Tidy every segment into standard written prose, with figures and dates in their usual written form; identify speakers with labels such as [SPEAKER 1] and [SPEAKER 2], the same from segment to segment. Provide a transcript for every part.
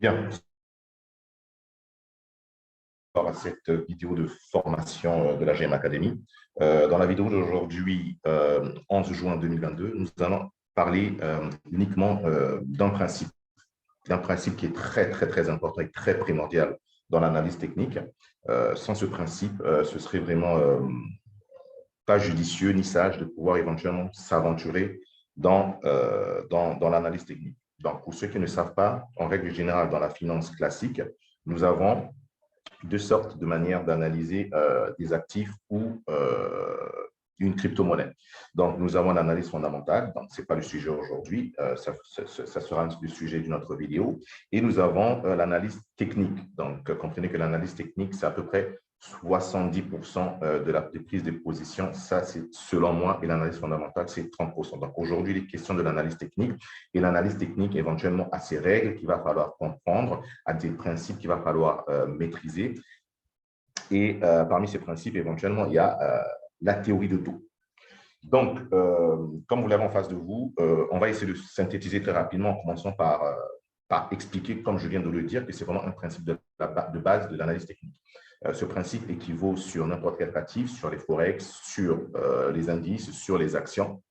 [SPEAKER 1] Bien, à cette vidéo de formation de la GM Academy. Dans la vidéo d'aujourd'hui, 11 juin 2022, nous allons parler uniquement d'un principe qui est très important et très primordial dans l'analyse technique. Sans ce principe, ce serait vraiment pas judicieux ni sage de pouvoir éventuellement s'aventurer dans l'analyse technique. Donc, pour ceux qui ne savent pas, en règle générale, dans la finance classique, nous avons deux sortes de manières d'analyser des actifs ou une crypto-monnaie. Donc, nous avons l'analyse fondamentale, donc ce n'est pas le sujet aujourd'hui, ça sera le sujet d'une autre vidéo. Et nous avons l'analyse technique. Donc, comprenez que l'analyse technique, c'est à peu près 70% de la prise de position. Ça, c'est selon moi, et l'analyse fondamentale, c'est 30%. Donc, aujourd'hui, les questions de l'analyse technique et l'analyse technique, éventuellement, à ces règles qu'il va falloir comprendre, à des principes qu'il va falloir maîtriser. Et parmi ces principes, éventuellement, il y a la théorie de dos. Donc, comme vous l'avez en face de vous, on va essayer de synthétiser très rapidement en commençant par expliquer, comme je viens de le dire, que c'est vraiment un principe de base de l'analyse technique. Ce principe équivaut sur n'importe quel actif, sur les forex, sur les indices, sur les actions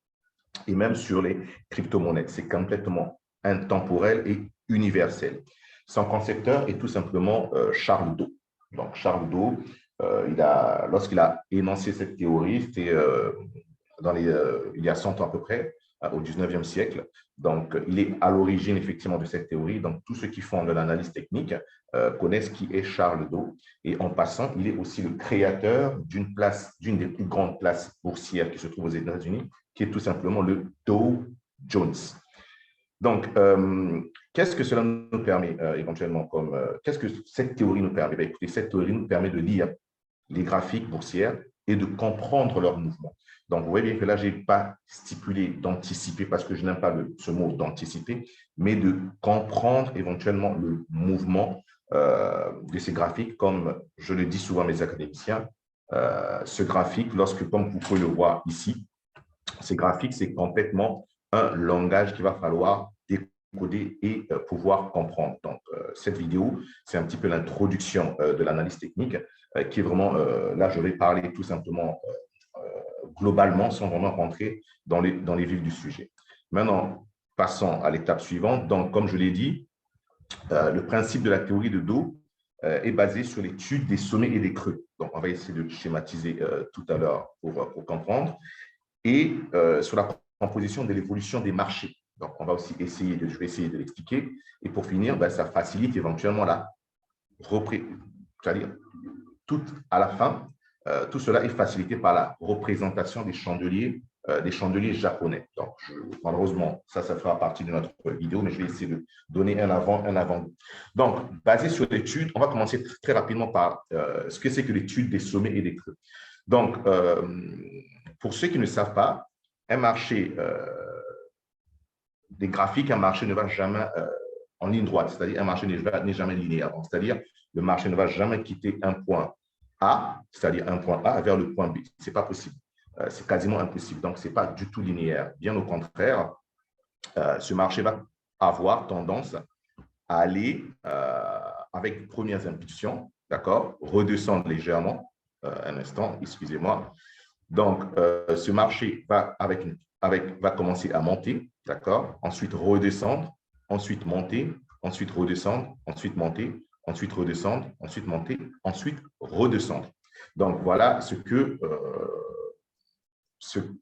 [SPEAKER 1] et même sur les crypto-monnaies. C'est complètement intemporel et universel. Son concepteur est tout simplement Charles Dow. Donc, Charles Dow, lorsqu'il a énoncé cette théorie, c'était il y a 100 ans à peu près, au 19e siècle. Donc, il est à l'origine effectivement de cette théorie. Donc, tous ceux qui font de l'analyse technique connaissent qui est Charles Dow. Et en passant, il est aussi le créateur d'une des plus grandes places boursières qui se trouve aux États-Unis, qui est tout simplement le Dow Jones. Donc, qu'est-ce que cela nous permet éventuellement qu'est-ce que cette théorie nous permet? Écoutez, cette théorie nous permet de lire les graphiques boursières et de comprendre leurs mouvements. Donc, vous voyez bien que là, je n'ai pas stipulé d'anticiper parce que je n'aime pas ce mot d'anticiper, mais de comprendre éventuellement le mouvement de ces graphiques. Comme je le dis souvent à mes académiciens, ce graphique, comme vous pouvez le voir ici, ces graphiques, c'est complètement un langage qu'il va falloir décoder et pouvoir comprendre. Donc, cette vidéo, c'est un petit peu l'introduction de l'analyse technique qui est vraiment, là, je vais parler tout simplement globalement sans vraiment rentrer dans les vifs du sujet. Maintenant, passons à l'étape suivante. Donc, comme je l'ai dit, le principe de la théorie de Dow est basé sur l'étude des sommets et des creux. Donc, on va essayer de schématiser tout à l'heure pour comprendre. Et sur la composition de l'évolution des marchés. Donc, on va aussi je vais essayer de l'expliquer. Et pour finir, ça facilite éventuellement c'est-à-dire à la fin, tout cela est facilité par la représentation des chandeliers japonais. Donc, malheureusement, ça fera partie de notre vidéo, mais je vais essayer de donner un avant. Donc, basé sur l'étude, on va commencer très rapidement par ce que c'est que l'étude des sommets et des creux. Donc, pour ceux qui ne savent pas, un marché, des graphiques, un marché ne va jamais en ligne droite, c'est-à-dire un marché n'est jamais linéaire. C'est-à-dire le marché ne va jamais quitter un point A, c'est-à-dire un point A vers le point B. Ce n'est pas possible. C'est quasiment impossible. Donc, ce n'est pas du tout linéaire. Bien au contraire, ce marché va avoir tendance à aller avec premières impulsions, d'accord, redescendre légèrement. Un instant, excusez-moi. Donc, ce marché va commencer à monter, d'accord? Ensuite, redescendre, ensuite monter, ensuite redescendre, ensuite monter, ensuite redescendre, ensuite monter, ensuite redescendre. Donc, voilà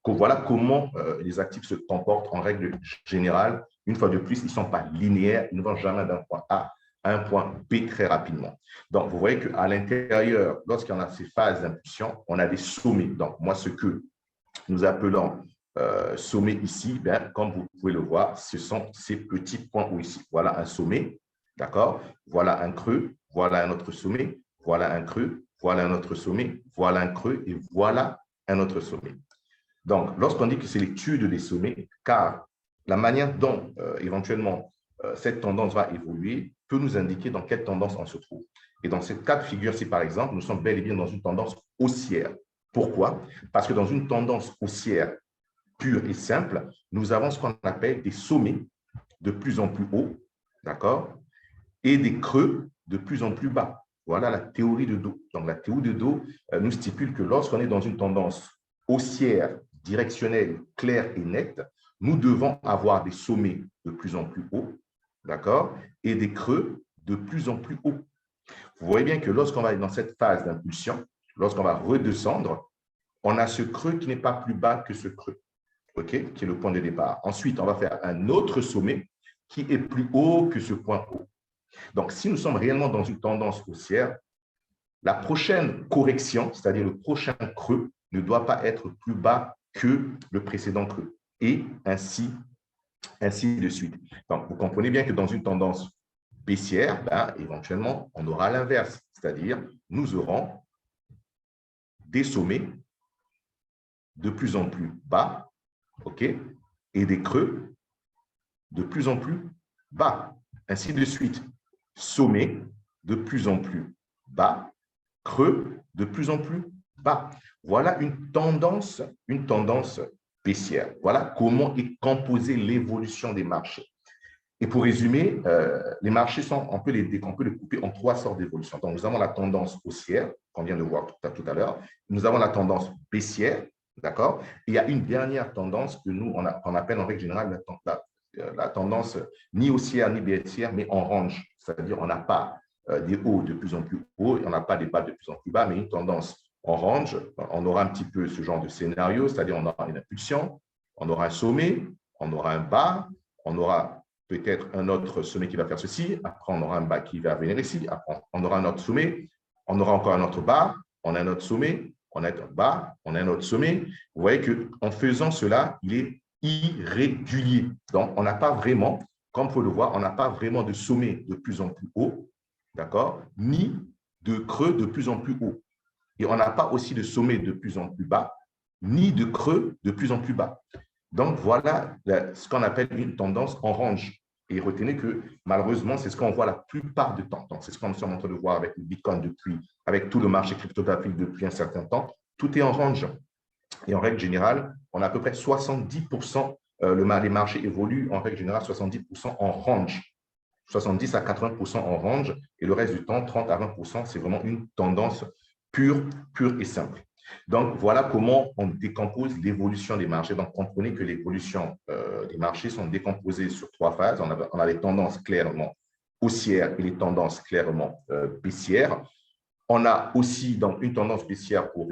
[SPEAKER 1] voilà comment les actifs se comportent en règle générale. Une fois de plus, ils ne sont pas linéaires, ils ne vont jamais d'un point A à un point B très rapidement. Donc, vous voyez qu'à l'intérieur, lorsqu'on a ces phases d'impulsion, on a des sommets. Donc, moi, ce que nous appelons sommet ici, comme vous pouvez le voir, ce sont ces petits points ici. Voilà un sommet, d'accord? Voilà un creux, voilà un autre sommet, voilà un creux, voilà un autre sommet, voilà un creux et voilà un autre sommet. Donc, lorsqu'on dit que c'est l'étude des sommets, car la manière dont éventuellement cette tendance va évoluer peut nous indiquer dans quelle tendance on se trouve. Et dans cette cas de figure-ci, par exemple, nous sommes bel et bien dans une tendance haussière. Pourquoi? Parce que dans une tendance haussière pure et simple, nous avons ce qu'on appelle des sommets de plus en plus hauts, d'accord? et des creux de plus en plus bas. Voilà la théorie de dos. Donc, la théorie de dos nous stipule que lorsqu'on est dans une tendance haussière, directionnelle, claire et nette, nous devons avoir des sommets de plus en plus hauts, d'accord, et des creux de plus en plus hauts. Vous voyez bien que lorsqu'on va être dans cette phase d'impulsion, lorsqu'on va redescendre, on a ce creux qui n'est pas plus bas que ce creux, okay, qui est le point de départ. Ensuite, on va faire un autre sommet qui est plus haut que ce point haut. Donc, si nous sommes réellement dans une tendance haussière, la prochaine correction, c'est-à-dire le prochain creux, ne doit pas être plus bas que le précédent creux. Et ainsi de suite. Donc, vous comprenez bien que dans une tendance baissière, ben, éventuellement, on aura l'inverse, c'est-à-dire nous aurons des sommets de plus en plus bas, ok, et des creux de plus en plus bas, ainsi de suite. Sommet de plus en plus bas, creux de plus en plus bas. Voilà une tendance baissière. Voilà comment est composée l'évolution des marchés. Et pour résumer, les marchés on peut les couper en trois sortes d'évolutions. Donc, nous avons la tendance haussière, qu'on vient de voir tout à l'heure. Nous avons la tendance baissière, d'accord? Il y a une dernière tendance que nous, on appelle en règle générale la tendance ni haussière ni baissière, mais en range. C'est-à-dire, on n'a pas des hauts de plus en plus hauts et on n'a pas des bas de plus en plus bas, mais une tendance en range. On aura un petit peu ce genre de scénario, c'est-à-dire on aura une impulsion, on aura un sommet, on aura un bas, on aura peut-être un autre sommet qui va faire ceci, après on aura un bas qui va venir ici, après on aura un autre sommet, on aura encore un autre bas, on a un autre sommet, on a un bas, on a un autre sommet. Vous voyez qu'en faisant cela, il est irrégulier. Donc, on n'a pas vraiment, comme vous pouvez le voir, on n'a pas vraiment de sommet de plus en plus haut, d'accord, ni de creux de plus en plus haut. Et on n'a pas aussi de sommet de plus en plus bas, ni de creux de plus en plus bas. Donc, voilà ce qu'on appelle une tendance en range. Et retenez que malheureusement, c'est ce qu'on voit la plupart du temps. Donc, c'est ce qu'on est en train de voir avec le Bitcoin avec tout le marché cryptographique depuis un certain temps. Tout est en range. Et en règle générale, on a à peu près 70%, les marchés évoluent en règle générale 70% en range. 70 à 80% en range. Et le reste du temps, 30 à 20%, c'est vraiment une tendance pure et simple. Donc, voilà comment on décompose l'évolution des marchés. Donc, comprenez que l'évolution des marchés sont décomposées sur trois phases. On a les tendances clairement haussières et les tendances clairement baissières. On a aussi donc une tendance baissière pour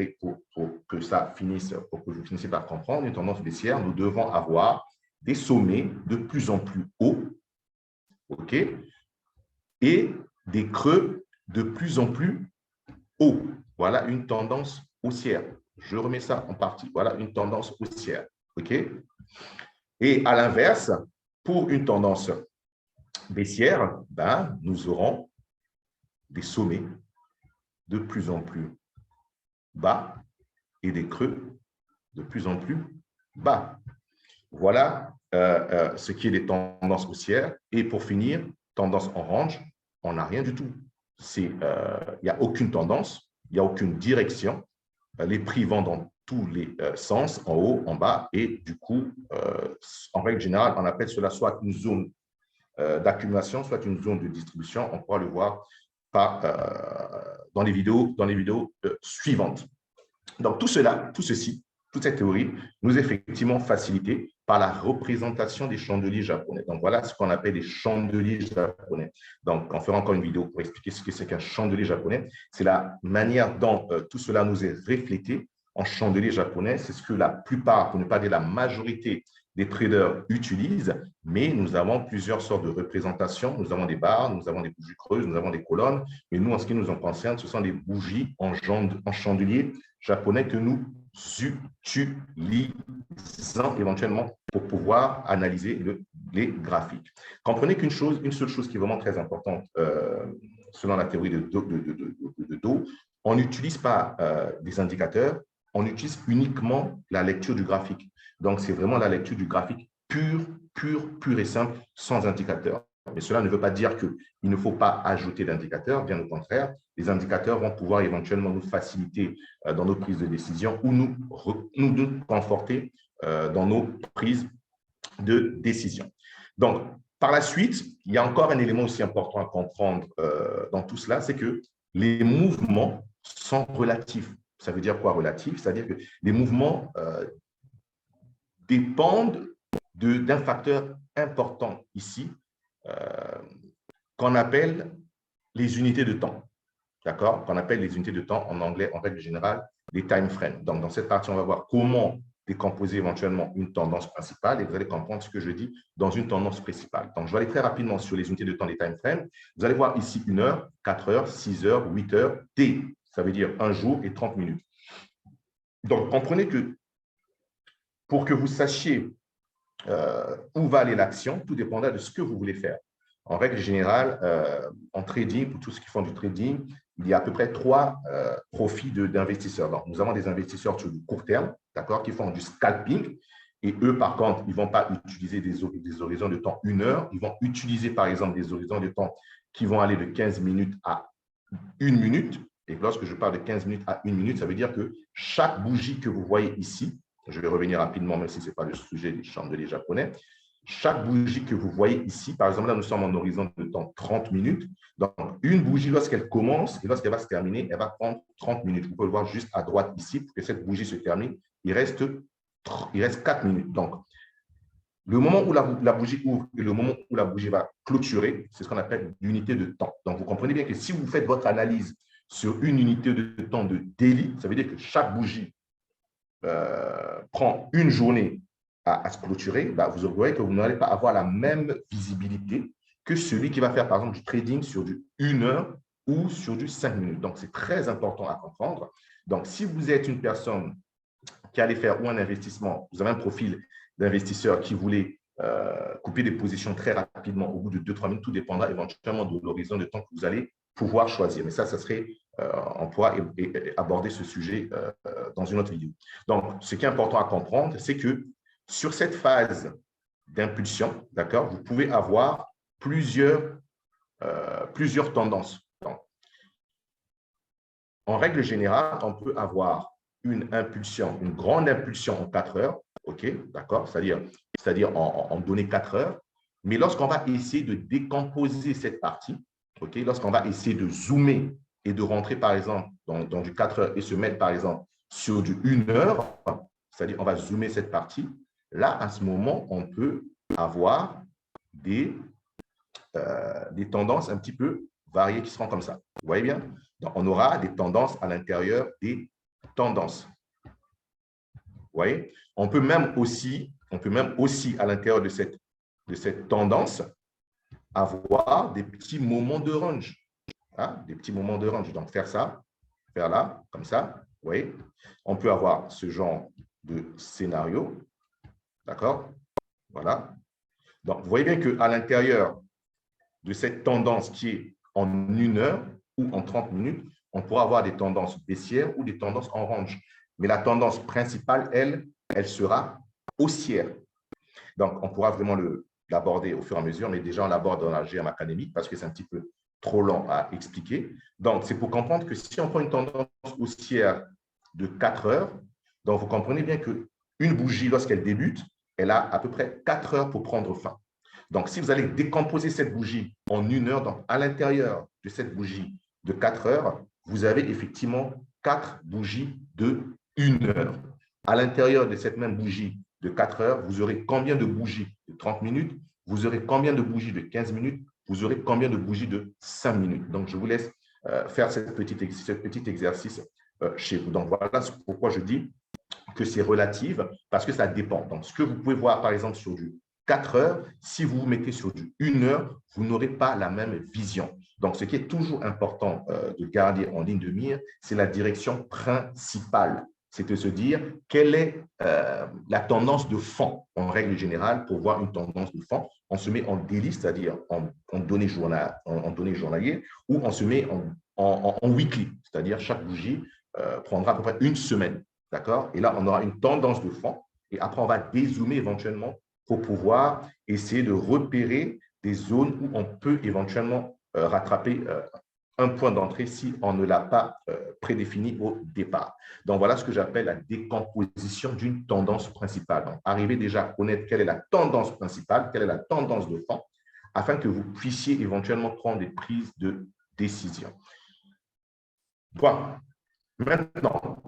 [SPEAKER 1] que ça finisse, pour que vous finissiez par comprendre. Une tendance baissière, nous devons avoir des sommets de plus en plus hauts, OK, et des creux de plus en plus hauts. Voilà une tendance haussière. Je remets ça en partie. Voilà une tendance haussière. OK? Et à l'inverse, pour une tendance baissière, ben, nous aurons des sommets de plus en plus bas et des creux de plus en plus bas. Voilà ce qui est des tendances haussières. Et pour finir, tendance en range, on n'a rien du tout. Il n'y a aucune tendance, il n'y a aucune direction. Les prix vont dans tous les sens, en haut, en bas, et du coup, en règle générale, on appelle cela soit une zone d'accumulation, soit une zone de distribution. On pourra le voir dans les vidéos suivantes. Donc, tout ceci, toute cette théorie nous est effectivement facilitée par la représentation des chandeliers japonais. Donc, voilà ce qu'on appelle les chandeliers japonais. Donc, on fera encore une vidéo pour expliquer ce que c'est qu'un chandelier japonais. C'est la manière dont tout cela nous est reflété en chandelier japonais. C'est ce que la plupart, pour ne pas dire la majorité des traders utilisent, mais nous avons plusieurs sortes de représentations. Nous avons des barres, nous avons des bougies creuses, nous avons des colonnes, mais nous, en ce qui nous en concerne, ce sont des bougies en chandelier japonais que nous utilisons éventuellement pour pouvoir analyser les graphiques. Comprenez une seule chose qui est vraiment très importante selon la théorie de Do, on n'utilise pas des indicateurs, on utilise uniquement la lecture du graphique. Donc, c'est vraiment la lecture du graphique pur et simple, sans indicateur. Mais cela ne veut pas dire qu'il ne faut pas ajouter d'indicateurs, bien au contraire. Les indicateurs vont pouvoir éventuellement nous faciliter dans nos prises de décision ou nous conforter dans nos prises de décision. Donc, Par la suite, il y a encore un élément aussi important à comprendre dans tout cela, c'est que les mouvements sont relatifs. Ça veut dire quoi relatif? C'est-à-dire que les mouvements dépendent d'un facteur important ici, euh, qu'on appelle les unités de temps. D'accord? Qu'on appelle les unités de temps en anglais, en règle générale, les time frames. Donc, dans cette partie, on va voir comment décomposer éventuellement une tendance principale et vous allez comprendre ce que je dis dans une tendance principale. Donc, je vais aller très rapidement sur les unités de temps des time frames. Vous allez voir ici 1 heure, 4 heures, 6 heures, 8 heures, T. Ça veut dire un jour et 30 minutes. Donc, comprenez que pour que vous sachiez où va aller l'action, tout dépendra de ce que vous voulez faire. En règle générale, en trading, pour tous ceux qui font du trading, il y a à peu près 3 profils d'investisseurs. Donc, nous avons des investisseurs sur du court terme, d'accord, qui font du scalping. Et eux, par contre, ils ne vont pas utiliser des horizons de temps 1 heure. Ils vont utiliser, par exemple, des horizons de temps qui vont aller de 15 minutes à 1 minute. Et lorsque je parle de 15 minutes à 1 minute, ça veut dire que chaque bougie que vous voyez ici, je vais revenir rapidement, même si ce n'est pas le sujet des chandeliers japonais, chaque bougie que vous voyez ici, par exemple, là, nous sommes en horizon de temps 30 minutes. Donc, une bougie, lorsqu'elle commence et lorsqu'elle va se terminer, elle va prendre 30 minutes. Vous pouvez le voir juste à droite ici, pour que cette bougie se termine, il reste 4 minutes. Donc, le moment où la bougie ouvre et le moment où la bougie va clôturer, c'est ce qu'on appelle l'unité de temps. Donc, vous comprenez bien que si vous faites votre analyse sur une unité de temps de daily, ça veut dire que chaque bougie prend une journée à se clôturer, bah, vous verrez que vous n'allez pas avoir la même visibilité que celui qui va faire, par exemple, du trading sur du 1 heure ou sur du 5 minutes. Donc, c'est très important à comprendre. Donc, si vous êtes une personne qui allait faire ou un investissement, vous avez un profil d'investisseur qui voulait couper des positions très rapidement au bout de 2-3 minutes, tout dépendra éventuellement de l'horizon de temps que vous allez pouvoir choisir. Mais ça serait, on pourra aborder ce sujet dans une autre vidéo. Donc, ce qui est important à comprendre, c'est que sur cette phase d'impulsion, d'accord, vous pouvez avoir plusieurs tendances. Donc, en règle générale, on peut avoir une impulsion, une grande impulsion en 4 heures, OK, d'accord, c'est-à-dire en données 4 heures. Mais lorsqu'on va essayer de décomposer cette partie, OK, lorsqu'on va essayer de zoomer et de rentrer, par exemple, dans du 4 heures et se mettre, par exemple, sur du 1 heure, c'est-à-dire on va zoomer cette partie, là, à ce moment, on peut avoir des tendances un petit peu variées qui seront comme ça. Vous voyez bien? Donc, on aura des tendances à l'intérieur des tendances. Vous voyez? On peut même aussi à l'intérieur de cette tendance, avoir des petits moments de range. Hein? Des petits moments de range. Donc, faire ça, faire là, comme ça. Vous voyez? On peut avoir ce genre de scénario. D'accord? Voilà. Donc, vous voyez bien qu'à l'intérieur de cette tendance qui est en 1 heure ou en 30 minutes, on pourra avoir des tendances baissières ou des tendances en range. Mais la tendance principale, elle sera haussière. Donc, on pourra vraiment l'aborder au fur et à mesure, mais déjà, on l'aborde dans la GM académique parce que c'est un petit peu trop lent à expliquer. Donc, c'est pour comprendre que si on prend une tendance haussière de 4 heures, donc vous comprenez bien qu'une bougie, lorsqu'elle débute, elle a à peu près 4 heures pour prendre fin. Donc, si vous allez décomposer cette bougie en 1 heure, donc à l'intérieur de cette bougie de 4 heures, vous avez effectivement 4 bougies de 1 heure. À l'intérieur de cette même bougie de 4 heures, vous aurez combien de bougies de 30 minutes? Vous aurez combien de bougies de 15 minutes? Vous aurez combien de bougies de 5 minutes? Donc, je vous laisse faire ce petit exercice chez vous. Donc, voilà pourquoi je dis que c'est relatif, parce que ça dépend. Donc, ce que vous pouvez voir, par exemple, sur du 4 heures, si vous vous mettez sur du 1 heure, vous n'aurez pas la même vision. Donc, ce qui est toujours important de garder en ligne de mire, c'est la direction principale. C'est de se dire quelle est la tendance de fond en règle générale. Pour voir une tendance de fond, on se met en daily, c'est-à-dire en données journalières, ou on se met en weekly, c'est-à-dire chaque bougie prendra à peu près 1 semaine. D'accord? Et là, on aura une tendance de fond. Et après, on va dézoomer éventuellement pour pouvoir essayer de repérer des zones où on peut éventuellement rattraper un point d'entrée si on ne l'a pas prédéfini au départ. Donc, voilà ce que j'appelle la décomposition d'une tendance principale. Donc, arriver déjà à connaître quelle est la tendance principale, quelle est la tendance de fond. afin que vous puissiez éventuellement prendre des prises de décision. Voilà. Maintenant,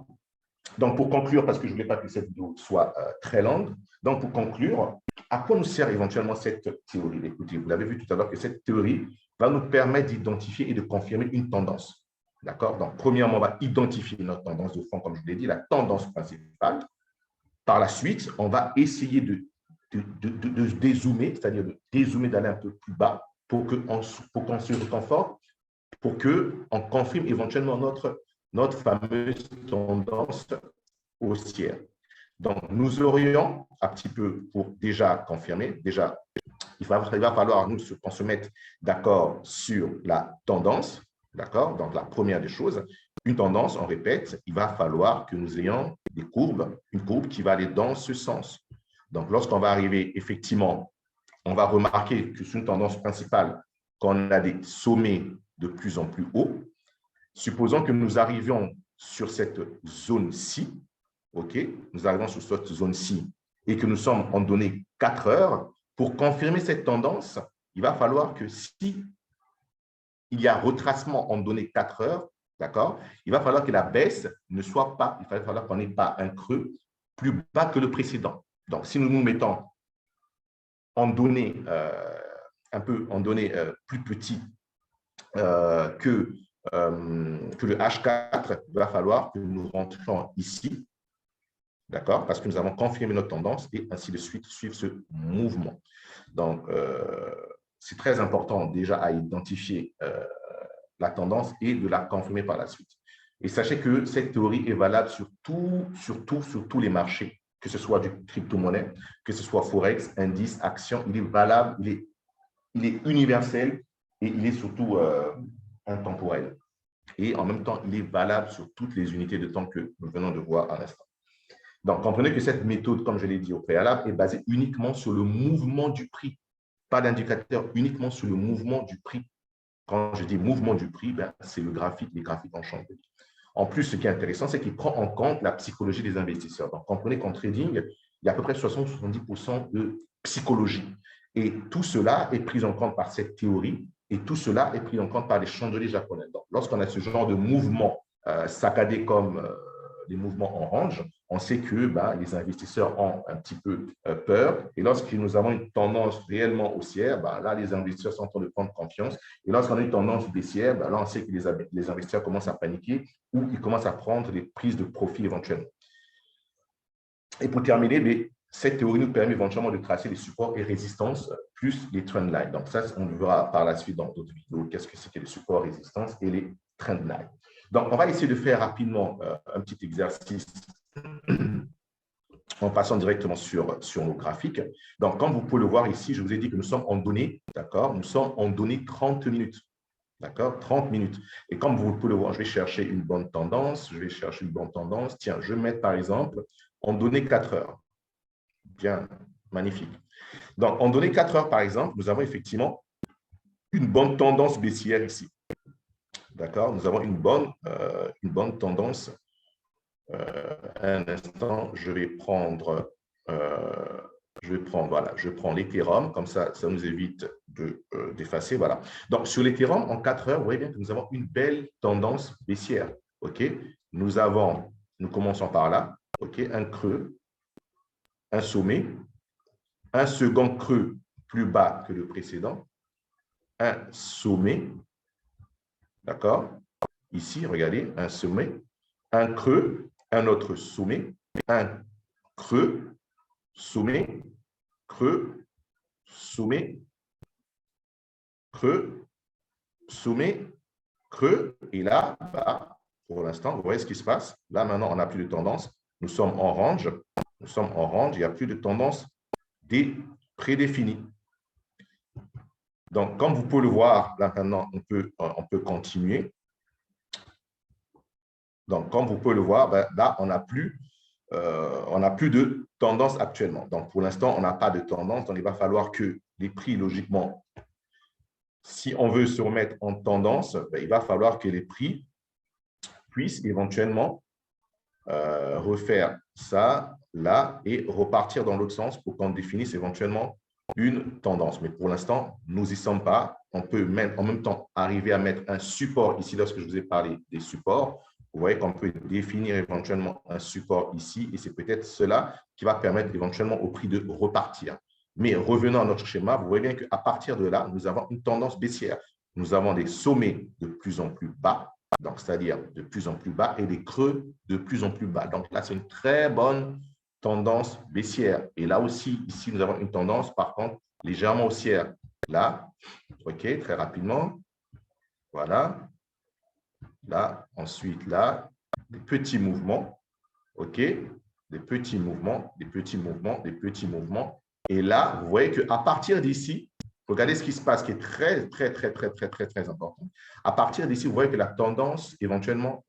[SPEAKER 1] donc pour conclure, parce que je ne voulais pas que cette vidéo soit très longue, donc pour conclure, à quoi nous sert éventuellement cette théorie? Écoutez, vous l'avez vu tout à l'heure que cette théorie va nous permettre d'identifier et de confirmer une tendance. D'accord? Donc, premièrement, on va identifier notre tendance de fond, comme je vous l'ai dit, la tendance principale. Par la suite, on va essayer de dézoomer, c'est-à-dire de dézoomer, d'aller un peu plus bas pour qu'on se reconforte, pour qu'on confirme éventuellement notre fameuse tendance haussière. Donc, nous aurions, un petit peu pour déjà confirmer, déjà, il va falloir qu'on se mette d'accord sur la tendance, d'accord? Donc, la première des choses, une tendance, on répète, il va falloir que nous ayons des courbes, une courbe qui va aller dans ce sens. Donc, lorsqu'on va arriver, effectivement, on va remarquer que sur une tendance principale, qu'on a des sommets de plus en plus hauts. Supposons que nous arrivions sur cette zone-ci, OK? Nous arrivons sur cette zone-ci et que nous sommes en données 4 heures. Pour confirmer cette tendance, il va falloir que si il y a retracement en données 4 heures, d'accord, il va falloir que la baisse ne soit pas, il va falloir qu'on n'ait pas un creux plus bas que le précédent. Donc, si nous nous mettons en données un peu en données plus petites que le H4, il va falloir que nous rentrions ici, d'accord, parce que nous avons confirmé notre tendance et ainsi de suite suivre ce mouvement. Donc, c'est très important déjà à identifier la tendance et de la confirmer par la suite. Et sachez que cette théorie est valable sur tous les marchés, que ce soit du crypto-monnaie, que ce soit Forex, indice, action, il est valable, il est universel et il est surtout intemporel. Et en même temps, il est valable sur toutes les unités de temps que nous venons de voir à l'instant. Donc, comprenez que cette méthode, comme je l'ai dit au préalable, est basée uniquement sur le mouvement du prix, pas d'indicateur, uniquement sur le mouvement du prix. Quand je dis mouvement du prix, ben, c'est le graphique, les graphiques en champ. En plus, ce qui est intéressant, c'est qu'il prend en compte la psychologie des investisseurs. Donc, comprenez qu'en trading, il y a à peu près 60-70% de psychologie. Et tout cela est pris en compte par cette théorie et tout cela est pris en compte par les chandeliers japonais. Donc, lorsqu'on a ce genre de mouvement saccadé comme les mouvements en range, on sait que les investisseurs ont un petit peu peur. Et lorsque nous avons une tendance réellement haussière, là, les investisseurs sont en train de prendre confiance. Et lorsqu'on a une tendance baissière, là, on sait que les investisseurs commencent à paniquer ou ils commencent à prendre des prises de profit éventuellement. Et pour terminer, cette théorie nous permet éventuellement de tracer les supports et résistances plus les trendlines. Donc ça, on verra par la suite dans d'autres vidéos qu'est-ce que c'est que les supports, résistances et les trendlines. Donc, on va essayer de faire rapidement un petit exercice en passant directement sur nos graphiques. Donc, comme vous pouvez le voir ici, je vous ai dit que nous sommes en données, d'accord? Nous sommes en données 30 minutes, d'accord? 30 minutes. Et comme vous pouvez le voir, je vais chercher une bonne tendance. Tiens, je vais mettre par exemple en données 4 heures. Bien, magnifique. Donc, en données 4 heures, par exemple, nous avons effectivement une bonne tendance baissière ici. D'accord? Nous avons une bonne tendance. Un instant, je vais prendre l'Ethereum, comme ça nous évite d'effacer. Voilà. Donc, sur l'Ethereum, en 4 heures, vous voyez bien que nous avons une belle tendance baissière. OK? Nous commençons par là. OK? Un creux, un sommet, un second creux plus bas que le précédent, un sommet. D'accord? Ici, regardez, un sommet, un creux, un autre sommet, un creux, sommet, creux, sommet, creux, sommet, creux. Et là, pour l'instant, vous voyez ce qui se passe. Là, maintenant, on n'a plus de tendance. Nous sommes en range. Il n'y a plus de tendance prédéfinie. Donc, comme vous pouvez le voir, là, maintenant, on peut continuer. Donc, comme vous pouvez le voir, là, on n'a plus de tendance actuellement. Donc, pour l'instant, on n'a pas de tendance. Donc, il va falloir que les prix, logiquement, si on veut se remettre en tendance, il va falloir que les prix puissent éventuellement refaire ça, là, et repartir dans l'autre sens pour qu'on définisse éventuellement une tendance. Mais pour l'instant, nous n'y sommes pas. On peut même en même temps arriver à mettre un support ici, lorsque je vous ai parlé des supports. Vous voyez qu'on peut définir éventuellement un support ici, et c'est peut-être cela qui va permettre éventuellement au prix de repartir. Mais revenons à notre schéma, vous voyez bien qu'à partir de là, nous avons une tendance baissière. Nous avons des sommets de plus en plus bas, donc c'est-à-dire de plus en plus bas, et des creux de plus en plus bas. Donc là, c'est une très bonne tendance baissière. Et là aussi, ici, nous avons une tendance, par contre, légèrement haussière. Là, OK, très rapidement. Voilà. Là, ensuite, là, des petits mouvements. OK, des petits mouvements, des petits mouvements, des petits mouvements. Et là, vous voyez qu'à partir d'ici, regardez ce qui se passe, qui est très, très, très, très, très, très, très important. À partir d'ici, vous voyez que la tendance, éventuellement,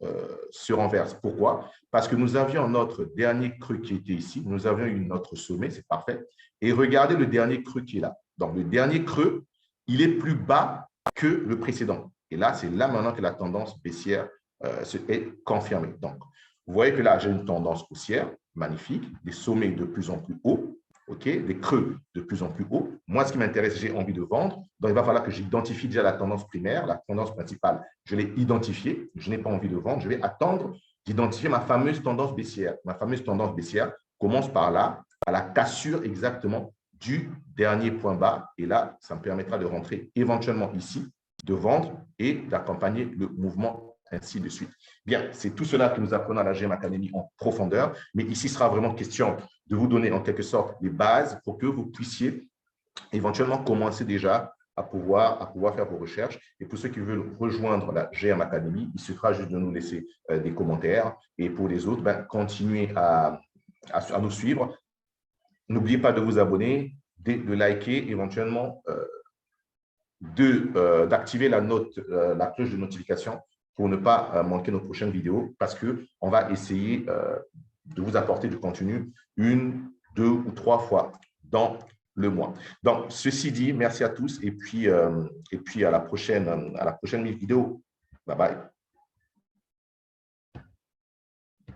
[SPEAKER 1] se renverse. Pourquoi? Parce que nous avions notre dernier creux qui était ici. Nous avions eu notre sommet, c'est parfait. Et regardez le dernier creux qui est là. Donc, le dernier creux, il est plus bas que le précédent. Et là, c'est là maintenant que la tendance baissière est confirmée. Donc, vous voyez que là, j'ai une tendance haussière, magnifique, des sommets de plus en plus hauts, okay, des creux de plus en plus hauts. Moi, ce qui m'intéresse, j'ai envie de vendre. Donc, il va falloir que j'identifie déjà la tendance primaire, la tendance principale. Je l'ai identifiée, je n'ai pas envie de vendre. Je vais attendre d'identifier ma fameuse tendance baissière. Ma fameuse tendance baissière commence par là, à la cassure exactement du dernier point bas. Et là, ça me permettra de rentrer éventuellement ici, de vendre et d'accompagner le mouvement ainsi de suite. Bien, c'est tout cela que nous apprenons à la GM Academy en profondeur, mais ici sera vraiment question de vous donner en quelque sorte les bases pour que vous puissiez éventuellement commencer déjà à pouvoir faire vos recherches. Et pour ceux qui veulent rejoindre la GM Academy, il suffira juste de nous laisser des commentaires. Et pour les autres, continuez à nous suivre. N'oubliez pas de vous abonner, de liker, éventuellement d'activer la cloche de notification pour ne pas manquer nos prochaines vidéos, parce qu'on va essayer de vous apporter du contenu 1, 2 ou 3 fois dans le mois. Donc, ceci dit, merci à tous et puis à la prochaine vidéo. Bye bye.